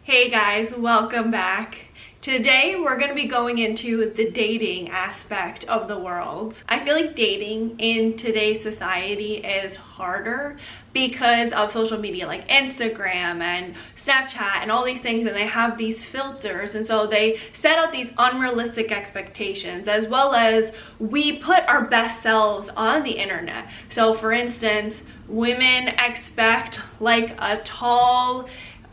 Hey guys, welcome back. Today we're going to be going into the dating aspect of the world. I feel like dating in today's society is harder because of social media like Instagram and Snapchat and all these things, and they have these filters, and so they set out these unrealistic expectations, as well as we put our best selves on the internet. So for instance, women expect like a tall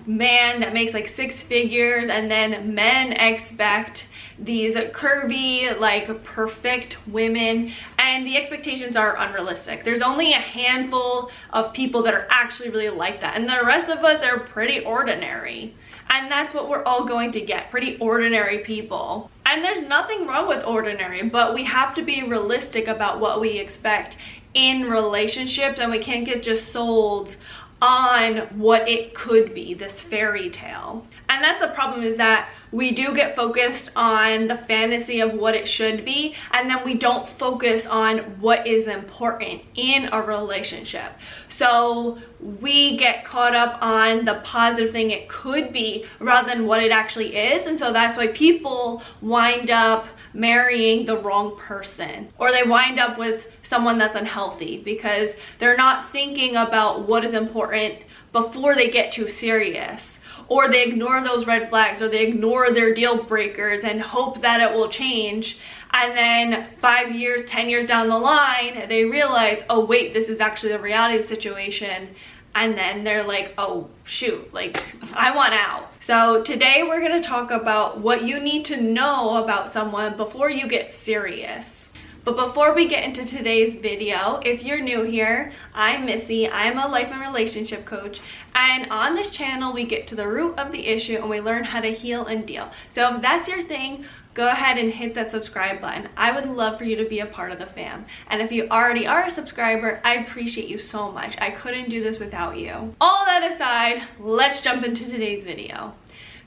man that makes like 6 figures, and then men expect these curvy, like perfect women, and the expectations are unrealistic. There's only a handful of people that are actually really like that, and the rest of us are pretty ordinary, and that's what we're all going to get, pretty ordinary people. And there's nothing wrong with ordinary, but we have to be realistic about what we expect in relationships, and we can't get just sold on what it could be, this fairy tale. And that's the problem, is that we do get focused on the fantasy of what it should be, and then we don't focus on what is important in a relationship. So we get caught up on the positive thing it could be rather than what it actually is, and so that's why people wind up marrying the wrong person, or they wind up with someone that's unhealthy because they're not thinking about what is important before they get too serious, or they ignore those red flags, or they ignore their deal breakers and hope that it will change, and then 5 years, 10 years down the line they realize, oh wait, this is actually the reality of the situation, and then they're like, oh shoot, like I want out. So today we're going to talk about what you need to know about someone before you get serious. But before we get into today's video, if you're new here, I'm Missy. I'm a life and relationship coach, and on this channel we get to the root of the issue and we learn how to heal and deal. So if that's your thing, go ahead and hit that subscribe button. I would love for you to be a part of the fam. And if you already are a subscriber, I appreciate you so much. I couldn't do this without you. All that aside, let's jump into today's video.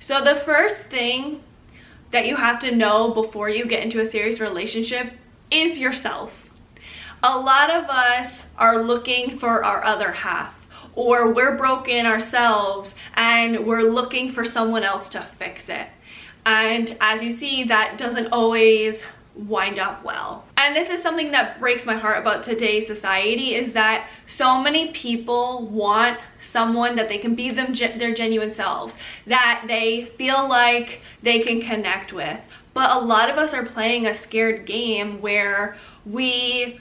So the first thing that you have to know before you get into a serious relationship is yourself. A lot of us are looking for our other half, or we're broken ourselves and we're looking for someone else to fix it. And as you see, that doesn't always wind up well. And this is something that breaks my heart about today's society, is that so many people want someone that they can be their genuine selves, that they feel like they can connect with. But a lot of us are playing a scared game where we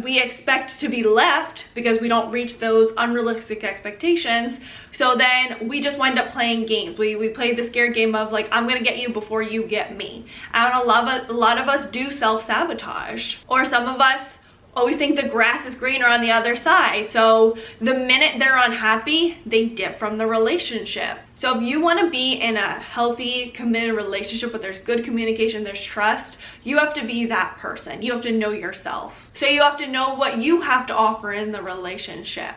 expect to be left because we don't reach those unrealistic expectations. So then we just wind up playing games. We play the scared game of like, I'm gonna get you before you get me. And a lot of us do self-sabotage. Or some of us always think the grass is greener on the other side. So the minute they're unhappy, they dip from the relationship. So if you want to be in a healthy, committed relationship where there's good communication, there's trust, you have to be that person. You have to know yourself. So you have to know what you have to offer in the relationship.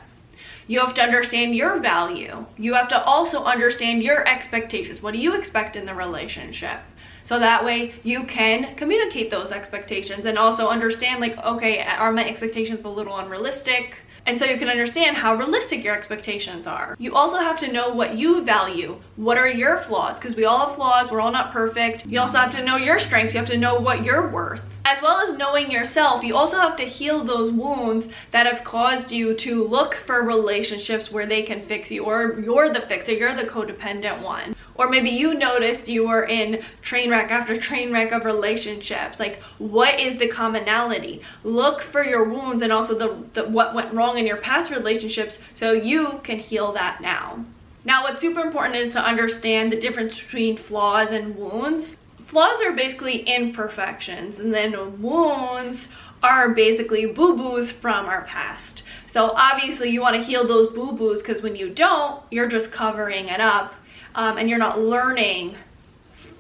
You have to understand your value. You have to also understand your expectations. What do you expect in the relationship? So that way you can communicate those expectations and also understand, like, okay, are my expectations a little unrealistic? And so you can understand how realistic your expectations are. You also have to know what you value. What are your flaws? Because we all have flaws, we're all not perfect. You also have to know your strengths. You have to know what you're worth. As well as knowing yourself, you also have to heal those wounds that have caused you to look for relationships where they can fix you, or you're the fixer, you're the codependent one. Or maybe you noticed you were in train wreck after train wreck of relationships. Like, what is the commonality? Look for your wounds and also the what went wrong in your past relationships so you can heal that now. Now, what's super important is to understand the difference between flaws and wounds. Flaws are basically imperfections, and then wounds are basically boo-boos from our past. So obviously you want to heal those boo-boos, because when you don't, you're just covering it up. And you're not learning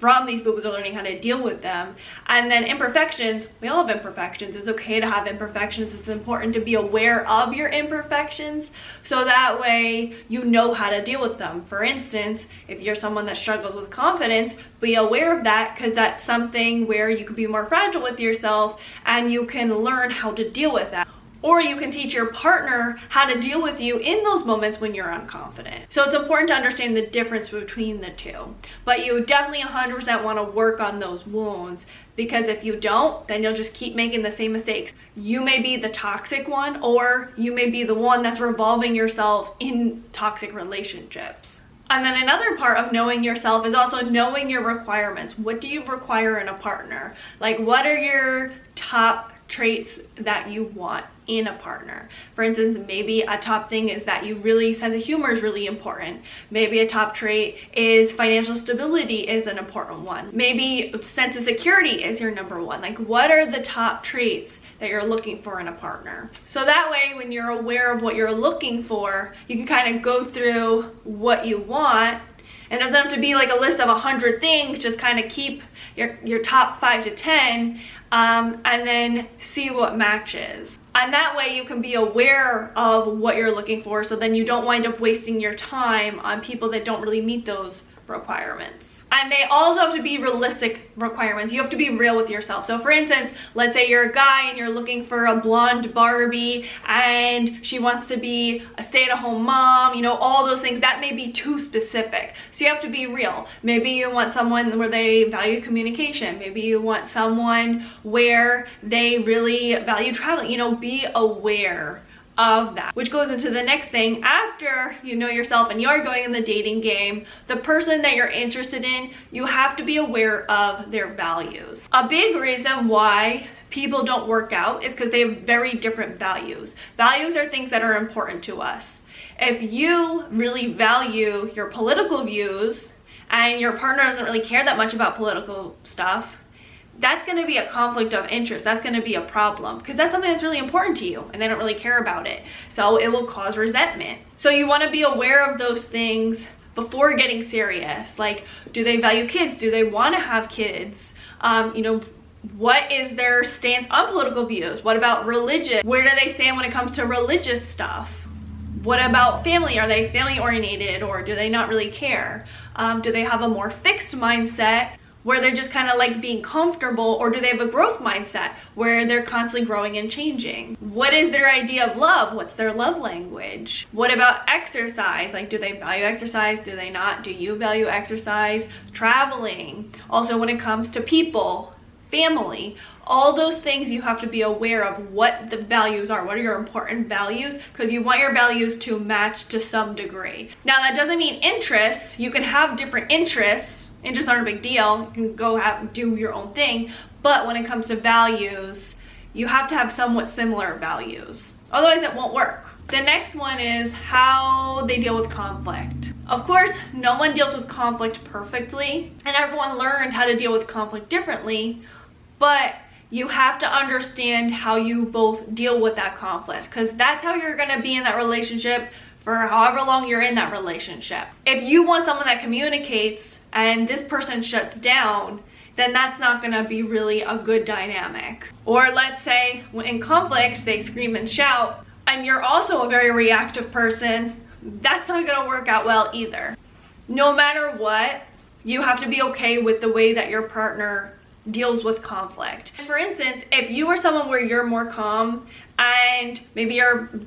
from these boo-boos, or learning how to deal with them. And then imperfections, we all have imperfections. It's okay to have imperfections. It's important to be aware of your imperfections, so that way you know how to deal with them. For instance, if you're someone that struggles with confidence, be aware of that, because that's something where you can be more fragile with yourself and you can learn how to deal with that. Or you can teach your partner how to deal with you in those moments when you're unconfident. So it's important to understand the difference between the two. But you definitely 100% want to work on those wounds, because if you don't, then you'll just keep making the same mistakes. You may be the toxic one, or you may be the one that's revolving yourself in toxic relationships. And then another part of knowing yourself is also knowing your requirements. What do you require in a partner? Like, what are your top traits that you want in a partner? For instance, maybe a top thing is that sense of humor is really important. Maybe a top trait is financial stability is an important one. Maybe sense of security is your number one. Like, what are the top traits that you're looking for in a partner? So that way, when you're aware of what you're looking for, you can kind of go through what you want. And it doesn't have to be like a list of 100 things, just kind of keep your top 5 to 10 and then see what matches. And that way you can be aware of what you're looking for, so then you don't wind up wasting your time on people that don't really meet those requirements. And they also have to be realistic requirements. You have to be real with yourself. So for instance, let's say you're a guy and you're looking for a blonde Barbie and she wants to be a stay-at-home mom, you know, all those things. That may be too specific. So you have to be real. Maybe you want someone where they value communication. Maybe you want someone where they really value traveling. You know, be aware of that, which goes into the next thing. After you know yourself and you're going in the dating game, the person that you're interested in, you have to be aware of their values. A big reason why people don't work out is because they have very different values. Values are things that are important to us. If you really value your political views and your partner doesn't really care that much about political stuff, that's going to be a conflict of interest. That's going to be a problem, because that's something that's really important to you and they don't really care about it. So it will cause resentment. So you want to be aware of those things before getting serious. Like, do they value kids? Do they want to have kids? You know, what is their stance on political views? What about religion? Where do they stand when it comes to religious stuff? What about family? Are they family oriented, or do they not really care? Do they have a more fixed mindset where they're just kind of like being comfortable, or do they have a growth mindset where they're constantly growing and changing? What is their idea of love? What's their love language? What about exercise? Like, do they value exercise? Do they not? Do you value exercise? Traveling. Also, when it comes to people, family, all those things, you have to be aware of what the values are. What are your important values? Because you want your values to match to some degree. Now, that doesn't mean interests. You can have different interests. Interests aren't a big deal. You can go do your own thing. But when it comes to values, you have to have somewhat similar values. Otherwise, it won't work. The next one is how they deal with conflict. Of course, no one deals with conflict perfectly, and everyone learned how to deal with conflict differently, but you have to understand how you both deal with that conflict, because that's how you're gonna be in that relationship for however long you're in that relationship. If you want someone that communicates and this person shuts down, then that's not gonna be really a good dynamic. Or let's say in conflict, they scream and shout, and you're also a very reactive person, that's not gonna work out well either. No matter what, you have to be okay with the way that your partner deals with conflict. For instance, if you are someone where you're more calm and maybe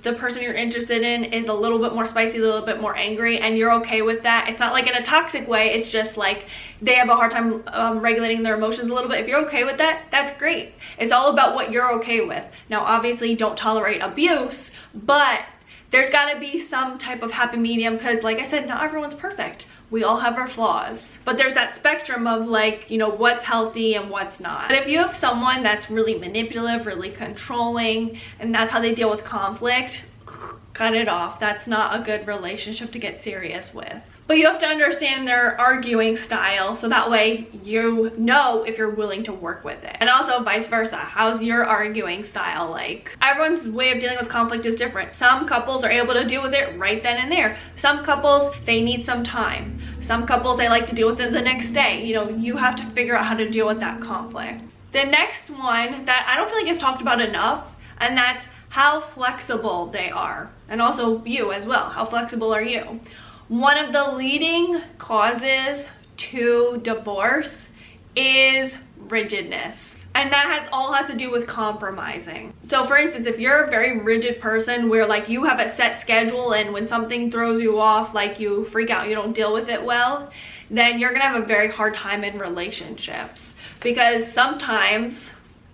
the person you're interested in is a little bit more spicy, a little bit more angry, and you're okay with that, it's not like in a toxic way, it's just like they have a hard time regulating their emotions a little bit. If you're okay with that, that's great. It's all about what you're okay with. Now, obviously, don't tolerate abuse, but there's gotta be some type of happy medium, because like I said, not everyone's perfect. We all have our flaws, but there's that spectrum of like, you know, what's healthy and what's not. But if you have someone that's really manipulative, really controlling, and that's how they deal with conflict, cut it off. That's not a good relationship to get serious with. But you have to understand their arguing style, so that way you know if you're willing to work with it. And also vice versa. How's your arguing style like? Everyone's way of dealing with conflict is different. Some couples are able to deal with it right then and there. Some couples, they need some time. Some couples, they like to deal with it the next day. You know, you have to figure out how to deal with that conflict. The next one that I don't feel like is talked about enough, and that's how flexible they are. And also you as well. How flexible are you? One of the leading causes to divorce is rigidness. And that all has to do with compromising. So for instance, if you're a very rigid person where like you have a set schedule and when something throws you off, like you freak out, you don't deal with it well, then you're gonna have a very hard time in relationships, because sometimes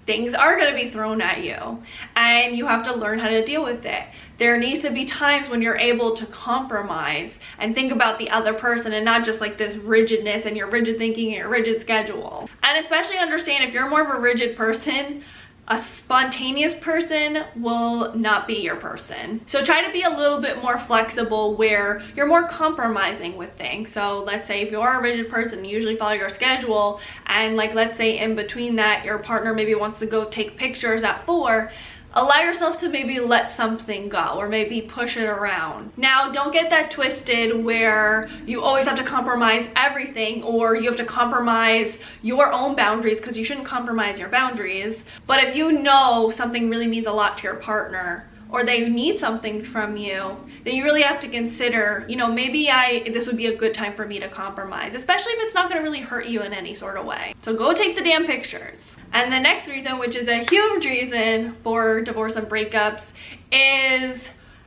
things are going to be thrown at you and you have to learn how to deal with it. There needs to be times when you're able to compromise and think about the other person and not just like this rigidness and your rigid thinking and your rigid schedule. And especially understand, if you're more of a rigid person, a spontaneous person will not be your person. So try to be a little bit more flexible where you're more compromising with things. So let's say if you are a rigid person, you usually follow your schedule, and like let's say in between that your partner maybe wants to go take pictures at 4, allow yourself to maybe let something go or maybe push it around. Now, don't get that twisted where you always have to compromise everything or you have to compromise your own boundaries, because you shouldn't compromise your boundaries. But if you know something really means a lot to your partner or they need something from you, then you really have to consider, you know, maybe this would be a good time for me to compromise, especially if it's not going to really hurt you in any sort of way. So go take the damn pictures. And the next reason, which is a huge reason for divorce and breakups, is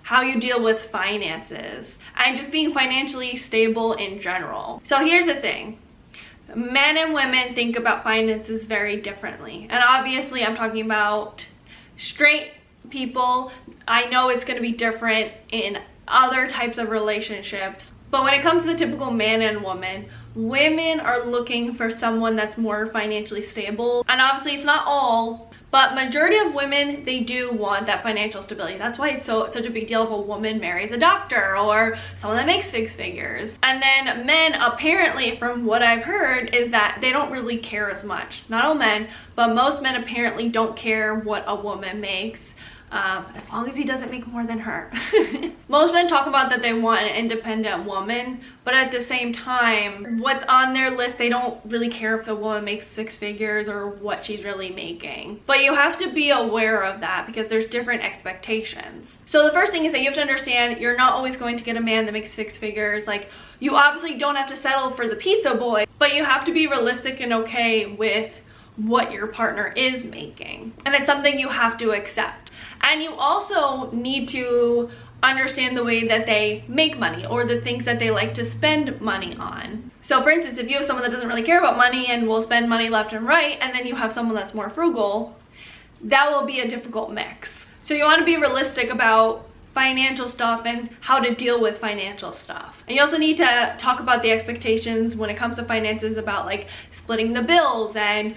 how you deal with finances and just being financially stable in general. So here's the thing. Men and women think about finances very differently. And obviously I'm talking about straight people. I know it's going to be different in other types of relationships. But when it comes to the typical man and woman, women are looking for someone that's more financially stable. And obviously it's not all, but majority of women, they do want that financial stability. That's why it's such a big deal if a woman marries a doctor or someone that makes 6 figures. And then men, apparently from what I've heard, is that they don't really care as much. Not all men, but most men apparently don't care what a woman makes. As long as he doesn't make more than her. Most men talk about that they want an independent woman, but at the same time, what's on their list, they don't really care if the woman makes 6 figures or what she's really making. But you have to be aware of that because there's different expectations. So the first thing is that you have to understand you're not always going to get a man that makes 6 figures. Like, you obviously don't have to settle for the pizza boy, but you have to be realistic and okay with what your partner is making. And it's something you have to accept. And you also need to understand the way that they make money or the things that they like to spend money on. So for instance, if you have someone that doesn't really care about money and will spend money left and right, and then you have someone that's more frugal, that will be a difficult mix. So you want to be realistic about financial stuff and how to deal with financial stuff. And you also need to talk about the expectations when it comes to finances, about like splitting the bills and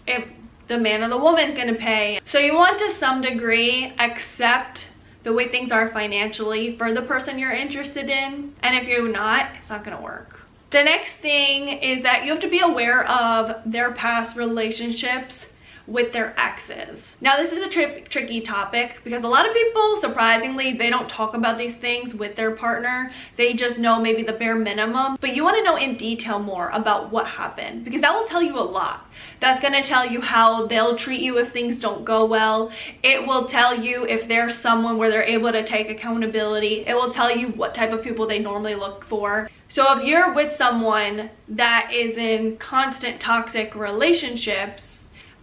if the man or the woman's gonna pay. So you want to some degree accept the way things are financially for the person you're interested in. And if you're not, it's not gonna work. The next thing is that you have to be aware of their past relationships with their exes. Now this is a tricky topic because a lot of people, surprisingly, they don't talk about these things with their partner. They just know maybe the bare minimum, but you want to know in detail more about what happened, because that will tell you a lot. That's going to tell you how they'll treat you if things don't go well. It will tell you if they're someone where they're able to take accountability. It will tell you what type of people they normally look for. So if you're with someone that is in constant toxic relationships,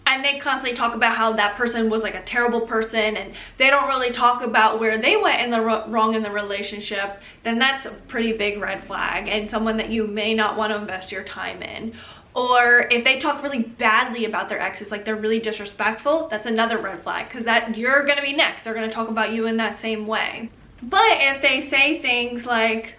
and they constantly talk about how that person was like a terrible person, and they don't really talk about where they went in the wrong in the relationship, then that's a pretty big red flag and someone that you may not want to invest your time in. Or if they talk really badly about their exes, like they're really disrespectful, that's another red flag, because that you're gonna be next. They're gonna talk about you in that same way. But if they say things like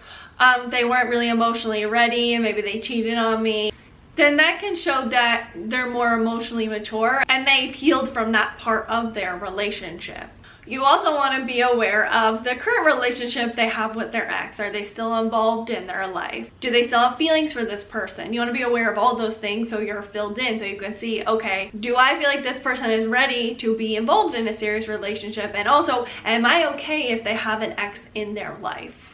they weren't really emotionally ready and maybe they cheated on me, then that can show that they're more emotionally mature and they've healed from that part of their relationship. You also want to be aware of the current relationship they have with their ex. Are they still involved in their life? Do they still have feelings for this person? You want to be aware of all those things so you're filled in, so you can see, okay, do I feel like this person is ready to be involved in a serious relationship? And also, am I okay if they have an ex in their life?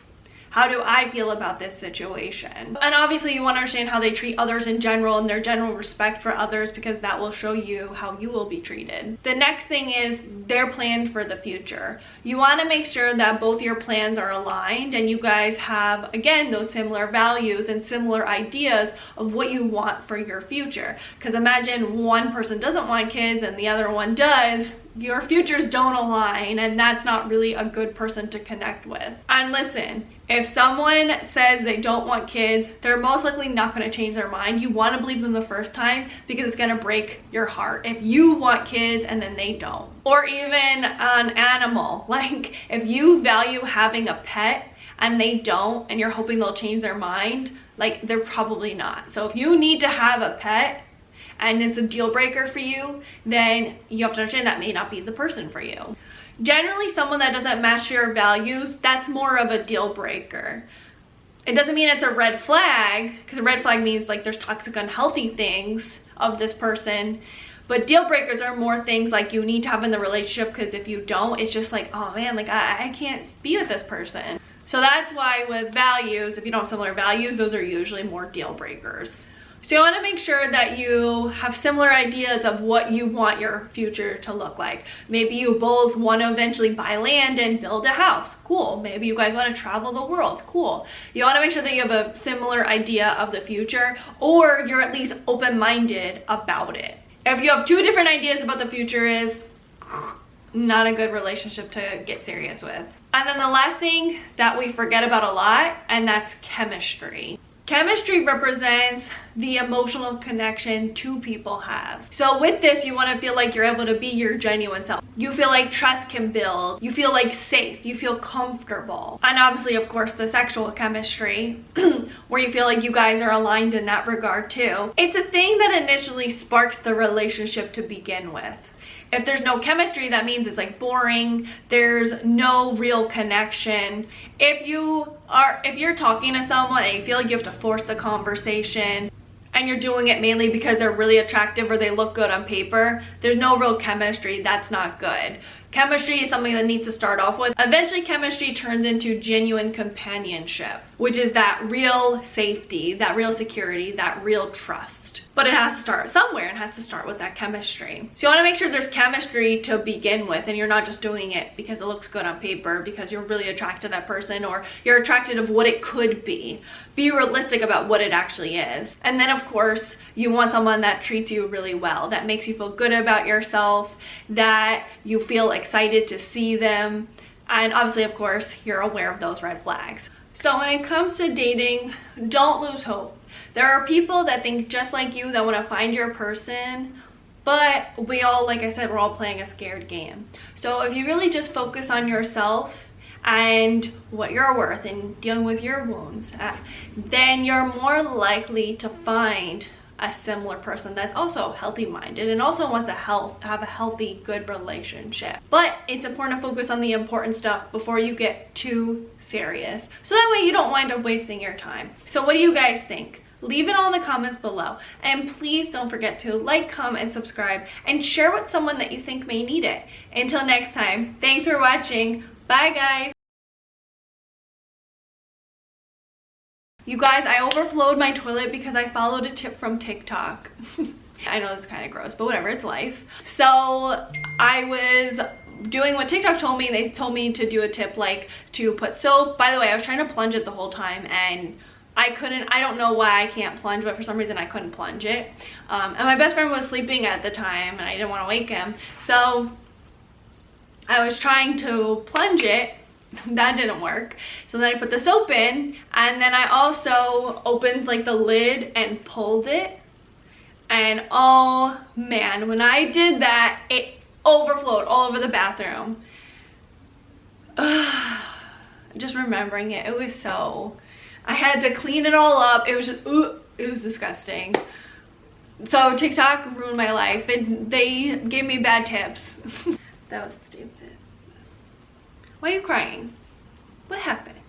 How do I feel about this situation? And obviously you want to understand how they treat others in general and their general respect for others, because that will show you how you will be treated. The next thing is their plan for the future. You want to make sure that both your plans are aligned and you guys have, again, those similar values and similar ideas of what you want for your future. Because imagine one person doesn't want kids and the other one does. Your futures don't align, and that's not really a good person to connect with. And listen, if someone says they don't want kids, they're most likely not going to change their mind. You want to believe them the first time because it's going to break your heart if you want kids and then they don't. Or even an animal, like if you value having a pet and they don't, and you're hoping they'll change their mind, like they're probably not. So if you need to have a pet and it's a deal breaker for you, then you have to understand that may not be the person for you. Generally, someone that doesn't match your values, that's more of a deal breaker. It doesn't mean it's a red flag, because a red flag means like there's toxic, unhealthy things of this person. But deal breakers are more things like you need to have in the relationship, because if you don't, it's just like, oh man, like I can't be with this person. So that's why with values, if you don't have similar values, those are usually more deal breakers. So you want to make sure that you have similar ideas of what you want your future to look like. Maybe you both want to eventually buy land and build a house. Cool. Maybe you guys want to travel the world. Cool. You want to make sure that you have a similar idea of the future, or you're at least open-minded about it. If you have two different ideas about the future, is not a good relationship to get serious with. And then the last thing that we forget about a lot, and that's chemistry. Chemistry represents the emotional connection two people have. So with this, you want to feel like you're able to be your genuine self. You feel like trust can build. You feel like safe. You feel comfortable. And obviously, of course, the sexual chemistry, where you feel like you guys are aligned in that regard too. It's a thing that initially sparks the relationship to begin with. If there's no chemistry, that means it's like boring. There's no real connection. If you're talking to someone and you feel like you have to force the conversation and you're doing it mainly because they're really attractive or they look good on paper, there's no real chemistry. That's not good. Chemistry is something that needs to start off with. Eventually, chemistry turns into genuine companionship, which is that real safety, that real security, that real trust. But it has to start somewhere, and has to start with that chemistry. So you want to make sure there's chemistry to begin with, and you're not just doing it because it looks good on paper, because you're really attracted to that person, or you're attracted of what it could be. Be realistic about what it actually is. And then of course, you want someone that treats you really well, that makes you feel good about yourself, that you feel excited to see them. And obviously, of course, you're aware of those red flags. So when it comes to dating, don't lose hope. There are people that think just like you, that want to find your person, but we all, like I said, we're all playing a scared game. So if you really just focus on yourself and what you're worth and dealing with your wounds, then you're more likely to find a similar person that's also healthy-minded and also wants to have a healthy, good relationship. But it's important to focus on the important stuff before you get too serious, so that way you don't wind up wasting your time. So what do you guys think? Leave it all in the comments below, and please don't forget to like, comment, and subscribe, and share with someone that you think may need it. Until next time, thanks for watching. Bye guys. You guys, I overflowed my toilet because I followed a tip from TikTok. I know it's kind of gross, but whatever, it's life. So I was doing what TikTok told me. They told me to do a tip like to put soap. By the way, I was trying to plunge it the whole time and I couldn't. I don't know why I can't plunge, but for some reason I couldn't plunge it. And my best friend was sleeping at the time and I didn't want to wake him. So I was trying to plunge it. That didn't work. So then I put the soap in, and then I also opened like the lid and pulled it. And oh man, when I did that, it overflowed all over the bathroom. Just remembering it, it was so, I had to clean it all up. It was just, it was disgusting. So TikTok ruined my life. They gave me bad tips. That was stupid. Why are you crying? What happened?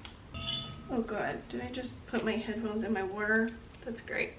Oh god, did I just put my headphones in my water? That's great.